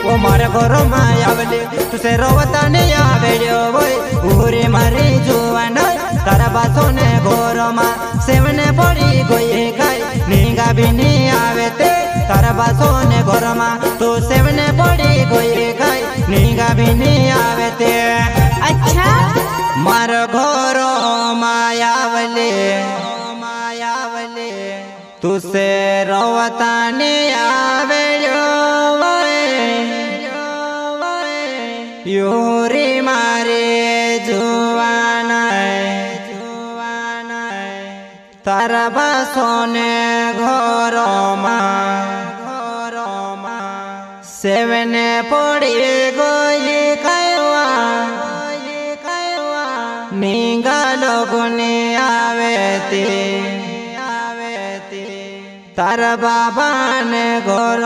वो मारे घर में आवले तुसे रोवता नहीं आवेलो वोय उरे मारे जुवान तारा बासो ने घर में सेवने पड़ी गई खाई नींगा भी नहीं आवे ते तारा बासो ने घर में तो सेवने पड़ी गई खाई नींगा भी नहीं आवे ते। अच्छा मार घर मायावले तुसे रोवता नहीं आवेलो योरी मारे जुवान तारा बासोने घर सेवने पड़ी गई खायवा नींगा लोगने आवेती तारा बाबा ने घर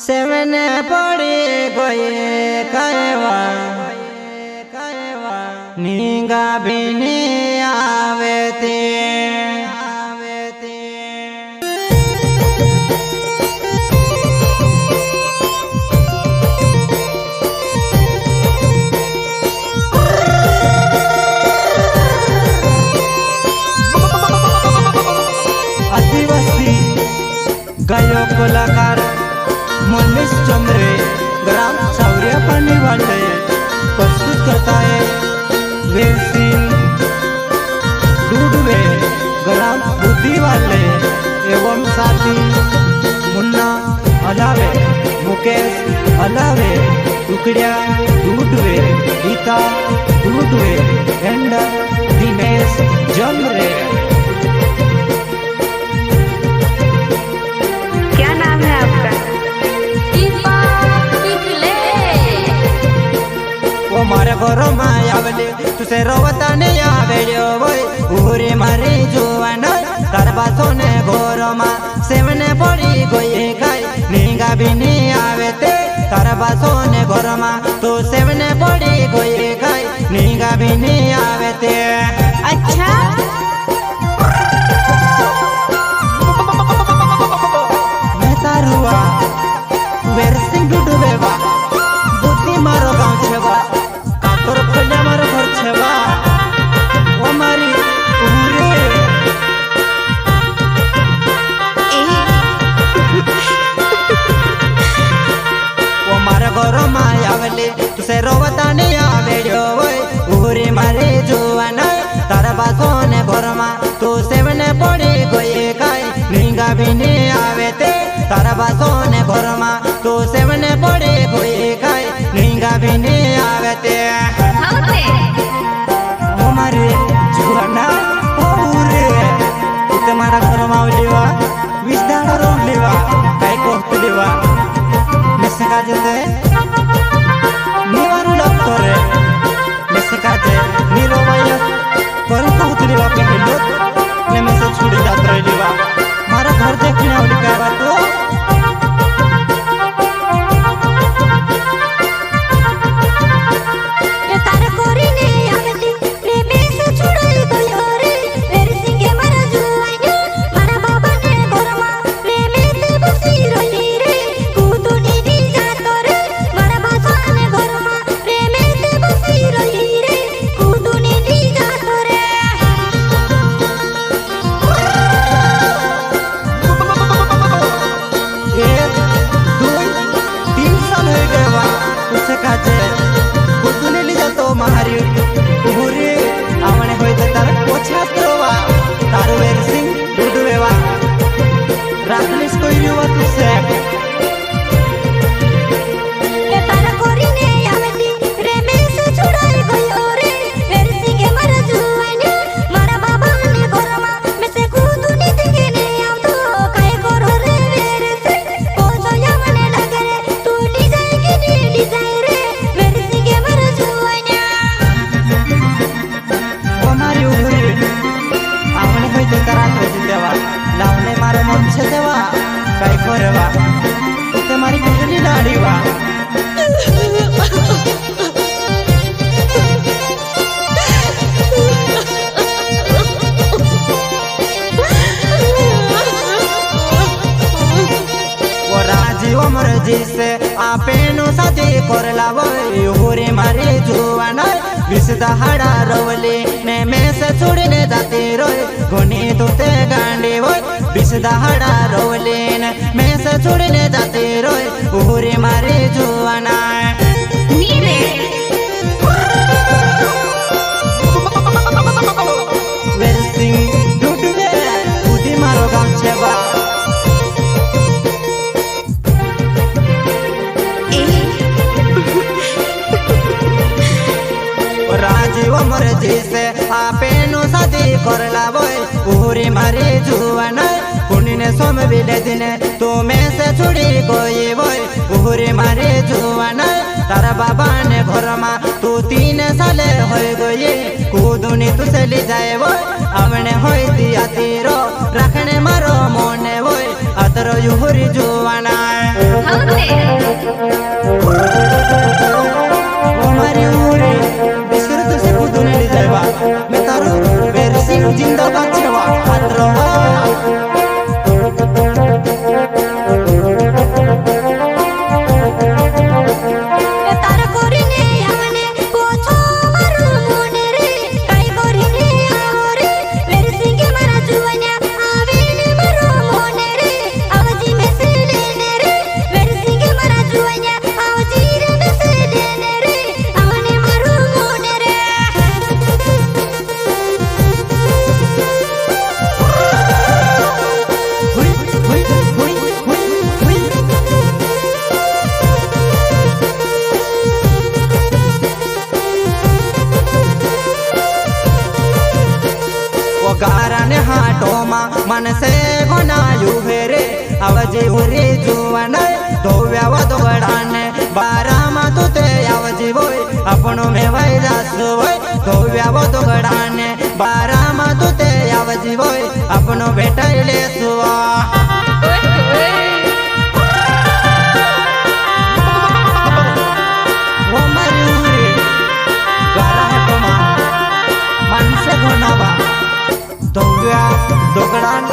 सेवने पड़ी गई खायवा नींगा भी नहीं आवेती। आदिवासी गायक कलाकार मनीष चंद्रे ग्राम छावरिया पानी वाले प्रस्तुत करता है वीर सिंह डूडवे ग्राम बुद्धि वाले एवं साथी मुन्ना अलावे मुकेश अलावे टुकड़िया डूडवे गीता डूडवे एंड दिनेश जमरे। क्या नाम है आपका? वो मारे घर में आवले तुसे रोवता नहीं आवेलो वोय उरे मारे जुवान तारा बासो ने घर में सेवने पड़ी गई खाई नींगा भी नहीं आवे ते तारा बासो ने घर में तो सेवने पड़ी गई खाई नींगा भी नहीं आवे ते। अच्छा मैं तारुआ वीर सिंह डूडवेवा बुद्धि मारो गाँव छेवा काकोर खोलिया मारो घर छेवा वो मारी उरे वो मारे घर में आवले तुसे रोवता नहीं आवेलो वोय उरे मारे जुवान तारा बासो ने घर में तो सेवने पड़ी गई खाई नींगा भी नहीं आवे ते तारा बासो ने घर में तो सेवने पड़ी गई खाई नींगा भी नहीं आवे ते। हमारे जुवाना उरे तुम्हारा घर में आवलेवा विस्तार रोलेवा काय कोहतलेवा मेसका जते निवारू लग करे मेसका जे निरोवाय पर कोहतलेवा के लोग ने में से छुड़ी जात रहेलेवा मारा घर देखने आवली का बात तो लावणे मारो मन छे देवा काय करवा। मर्जी से आपेनु साथी करला वय होरे मारे जुवाना विसदा हाडा रवले ने में से छोड़ने जाते रोय घोनी तोते गांडे वय विसदा हाडा रवले ने में से छोड़ने जाते रोय होरे मारे जुवाना नीरे वेरसिंग डुडवे उदी मारो गाम छेवा राजीव मर्जी से आपेनु शादी करला वय पूरी मारी जुवाना कुनी ने सोम बिले दिने तू में से छुड़ी गई वय पूरी मारी जुवाना तारा बाबा ने घर मा तू 3 साल हो गई कूदुनी तू से ले जाए वय हमने होई दिया तीरो रखने मारो मोने वय अतरो युहुरी जुवाना हमारी उरी बिस्कुट तो से कूदुनी ले जाएवा मैं तारो वेरसिंग जिंदाबाद छेवा हातरवा गाराने हाटो मा मन से घोनायु हेरे आवजी हुरी जुवाना धोव्यावा दोगडाने बारा मा तुते आवजी वोय आपणो मेवाय जासो वय धोव्यावा दोगडाने बारा मा तुते आवजी वोय आपणो भेटायले सुवा वो मरुरी गारा हाटो मा मन से घोनावा दोव्या दोगडान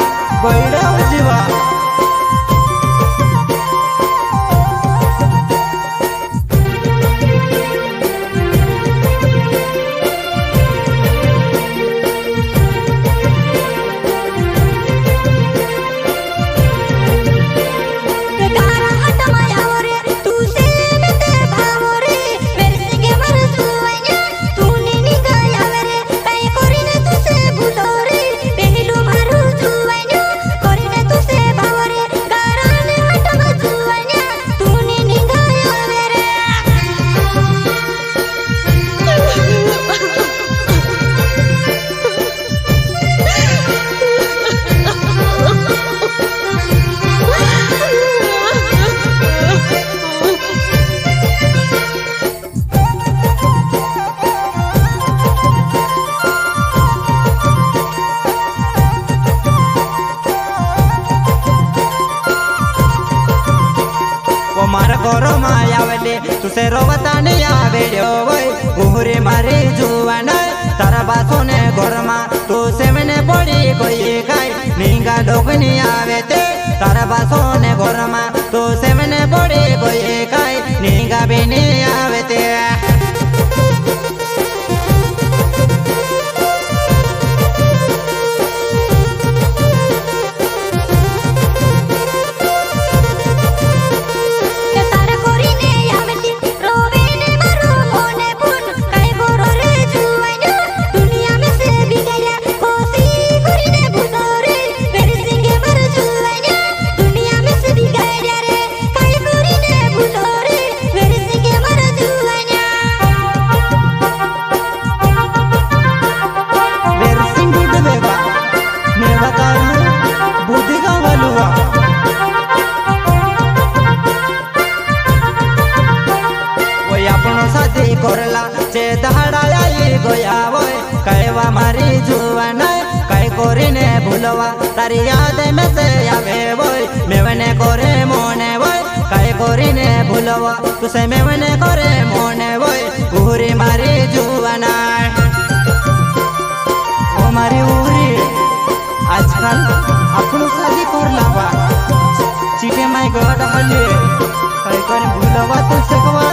बैडा जीवा मार गोरो मायावले तुसे रोवताने आवेड्यो वय उहुरे मारे जुवाना तारा बासोने गोरमा तू से मने पड़ी गई गाय निंगा डोगनी आवे ते तारा बासोने गोरमा तू से मने पड़ी गई गाय निंगा बेनी आवे ते तारी याद में से आवे वोय मेवने करे मोने वोय काय कोरीने भूलवा तुसे मेवने करे मोने वोय उरी मारी जुवाना ओ मारी उरी आजकल आपण शादी करला बा चिटे माई माय गॉड हल्ले काय करे भूलवा तो सकवा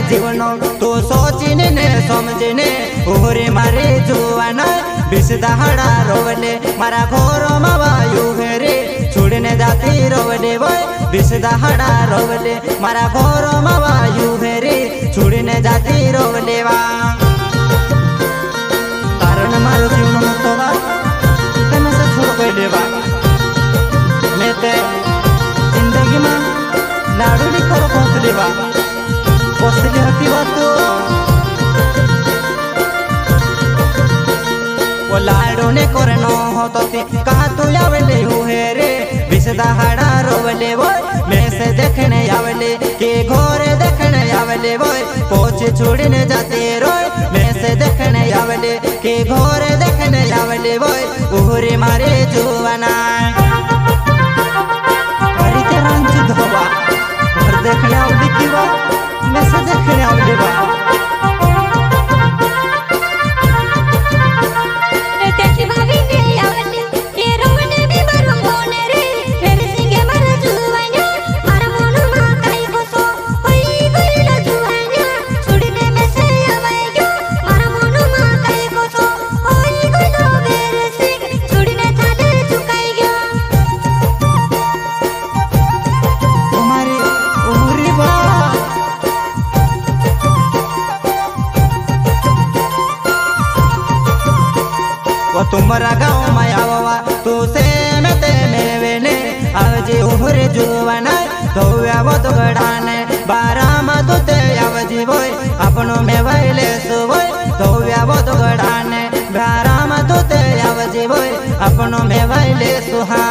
जीवन तो सोचिने ने समझने ओरे मारे जुआन बिस दहाड़ा रोवले मारा घोर मावायु हेरे छुड़ने जाती रोवले वो बिस दहाड़ा रोवले मारा घोर मावायु हेरे छुड़ने जाती रोवले वा कारण मारो जीवन मत वा तने से छोड़ के देवा मैं ते जिंदगी में लाडूली करो पहुंच देवा बसली हती बातो वो लाडो ने करे न होती कहा तू आवेले हुए रे बिस दहाड़ा रोवले वो मैं से देखने आवेले के घोरे देखने आवेले वो पोछे छोड़ने जाते रोय मैं से देखने आवेले के घोरे देखने आवेले वो उहरे मारे जुआना हरी ते रंज धोवा घर देखने आवली की वो मैसेज देखने आवले बा देखी भाभी ने आवले ये रोने भी मरम होने रे मेरे सिंगे मर जुवान्या मारा मोनु मा काई कोसो होई गइला जुवान्या छुड़ने में से आवेगो मारा मोनु मा काई कोसो होई गइला मेरे सिंग छुड़ने थाले चुकाई गयो तुम्हारे उहरी बा वो तुम्हारा गाँव में आवा तू से में ते में वेने आवजे उहरे जुवाना तो वो तो गड़ाने बारा में तो ते आवजे बोय अपनों में वाले सुबोय तो वो तो गड़ाने बारा में तो ते आवजे बोय अपनों में वाले सुहा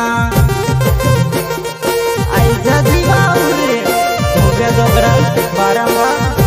आई जा जीवा उहरे तो तो गड़ा बारा में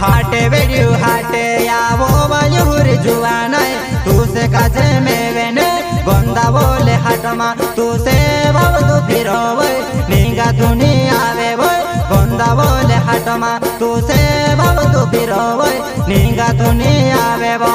हाटे बेडियो हाटे या वो बायुर जुआना तू से काजे में वेने गोंदा बोले हाटमा तू से बाब तू फिरो वो निगा दुनिया वे वो गोंदा बोले हाटमा तू से बाब तू फिरो वो निगा दुनिया वे वो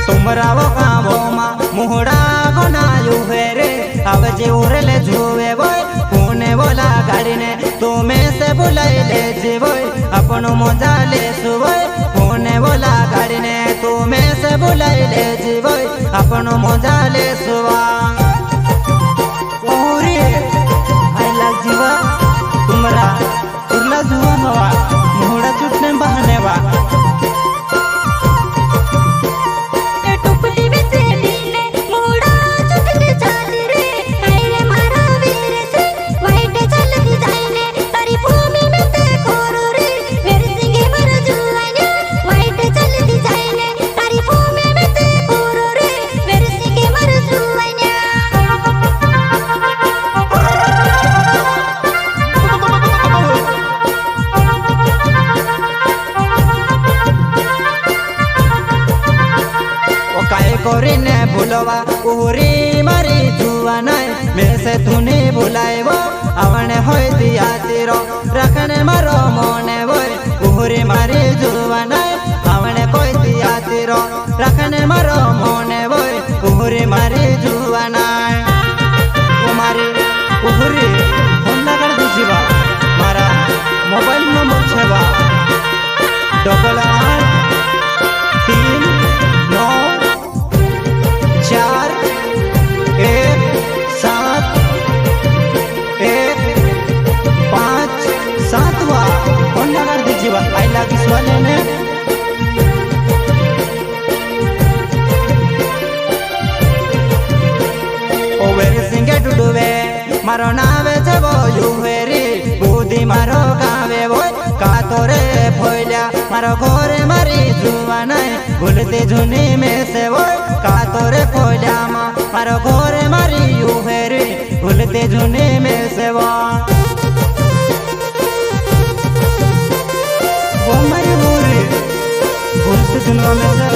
तुमरा वो कामो मा मुहड़ा बनायु हेरे आवजे उरले जुवे बोय पुणे बोला गाड़ी ने तुम्हें से बुलाई ले जीवोय अपनो मजा ले सुवोय पुणे बोला गाड़ी ने तुम्हें से बुलाई ले जीवोय अपनो मजा ले सुवा ओरे आई लग जीवा तुमरा उरला जुवा नवा मुहड़ा चुटने बहाने वा वाइट કરીને ભૂલવા ઉરી મારી જુવાનાય મેં સે તુને ભૂલાવ્યો આવણે હોય દિયા તીરો રખને મારો મોને હોય ઉરી મારી જુવાનાય આવણે કોઈ દિયા તીરો રખને મારો મોને હોય ઉરી મારી જુવાનાય મારી ઉરી ફોન લગાડ દીજીવા મારા મોબાઈલ નંબર છે વા 8894715 फोन लगा दीजिए आई लव यू वाले ने ओ वेरी सिंगे डुडुवे मारो नावे छे वो युवेरी बुद्धि मारो गावे वो का तोरे फोइल्या मारो घोरे मारी जुवानाय भूलते जुनी में से वो का तोरे फोइल्या मारो घोरे मारी युवेरी भूलते जुनी में से वो मारी घोरे भूलते जुनवा में से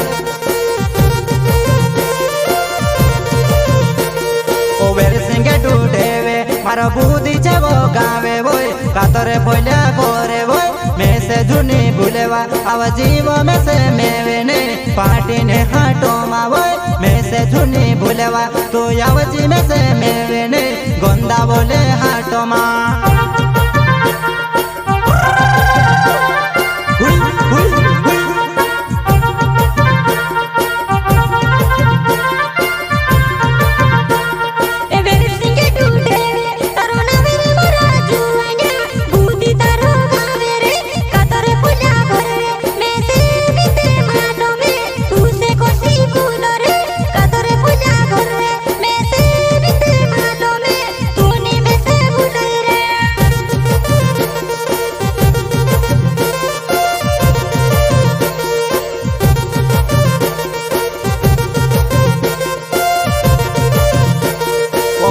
ओ वेरी सिंगे डुडेवे मारो बुद्धि छे वो गावे वो कातरे फोइल्या घोरे वो में से जुनी भूलेवा आवा जीवो में से मेवे ने पार्टी ने हाटो मा वो में से जुनी भूलेवा तो यावजी में से मेवे ने गोंदा बोले हाटो मा हुई हुई हुई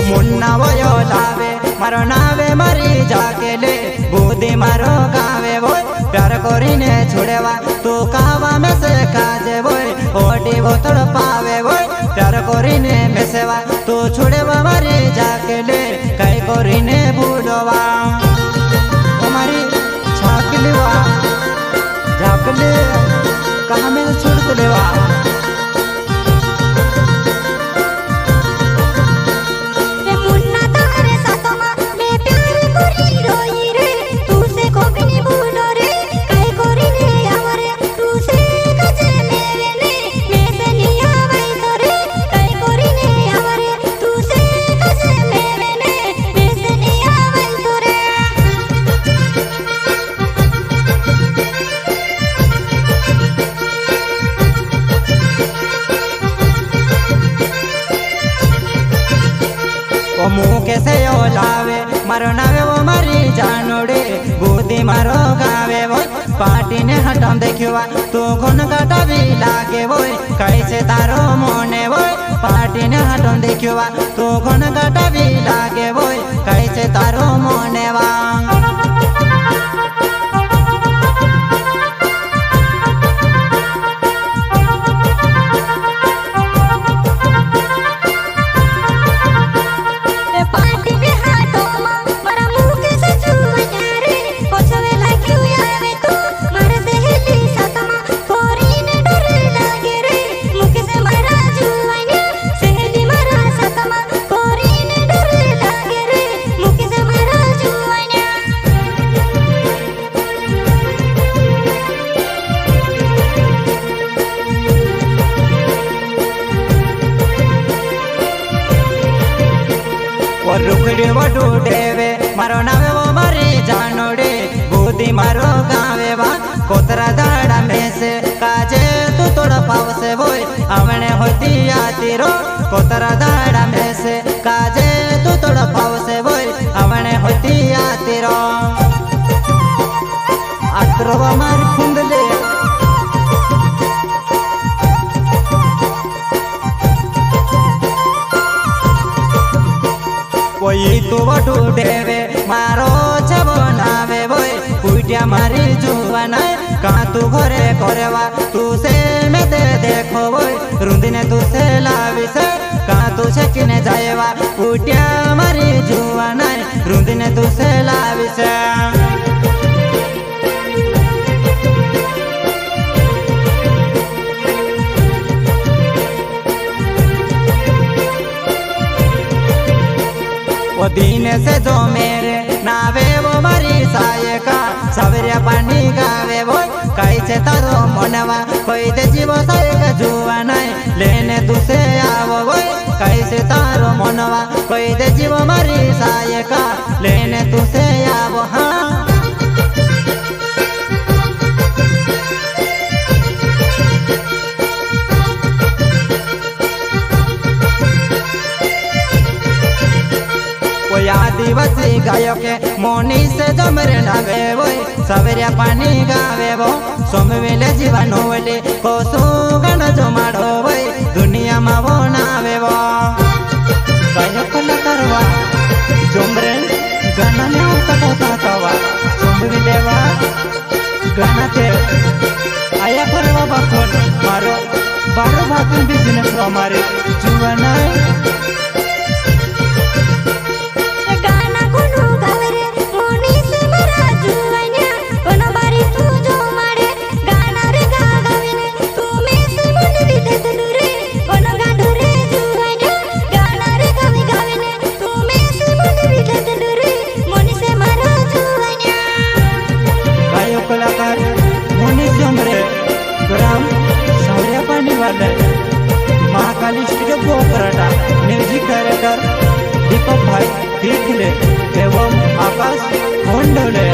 मुन्ना वयो लावे मारो नावे मरी जाके ले बुद्धि मारो गावे वो प्यार कोरीने छुड़ेवा तू कावा में से काजे वो ओटी बोतल पावे वो प्यार कोरीने में सेवा तू छुड़ेवा मरी जाके ले कई कोरीने भूलोवा तुम्हारी झाकलीवा झाकले कहाँ में छोड़ तो लेवा कैसे यो लावे मारो नावे वो मारी जानोड़े बुद्धि मारो गावे वो पार्टी ने हटम देखिवा तू घन काटा भी लागे वो कैसे तारो मोने वो पार्टी ने हटम देखिवा तू घन काटा भी लागे वो कैसे तारो मोने वा रुखड़े वो डूडेवे मारो नावे वो मारी जानोड़े बुद्धि मारो गावे वा कोतरा दाड़ा में से काजे तू तोड़ा पाव से वो आवने होती आती रो कोतरा दाड़ा में से काजे तू तोड़ा पाव से वो आवने होती आती रो आत्रो मारी फुंदले कोई तो बटू देवे मारो छबो नावे बोय पुटिया मारी जुवाना का तू घरे करेवा तू से में देखो बोय रुंदिने तू से तू छकीने जायवा उट्या मारी जुवाना रुंदीने तू से लाविस वो दिन से जो मेरे नावे वो मारी सायका सवेरे पानी गावे वो कैसे तारो मनवा कोई दे जीवो सायका जुआ नहीं लेने तुसे आवो वो कैसे तारो मनवा कोई दे जीवो मारी सायका लेने तुसे आवो हाँ आदिवासी गायो के मोनी से जमरे नावे वो सवेरे पानी गावे वो सोमवेले जीवन होले कोसो गण जो माड़ो वो दुनिया में वो नावे वो गायो कलाकार वा जोमरे गाना ने उठा तवा सोमवेले वा गाना ते आया परवा बाकोन मारो बारो बाकोन बिजनेस हमारे जुवाना महाकाली स्टूडियो बोकराटा म्यूजिक डायरेक्टर दीपक भाई हिरखिले एवं आकाश होंडोले।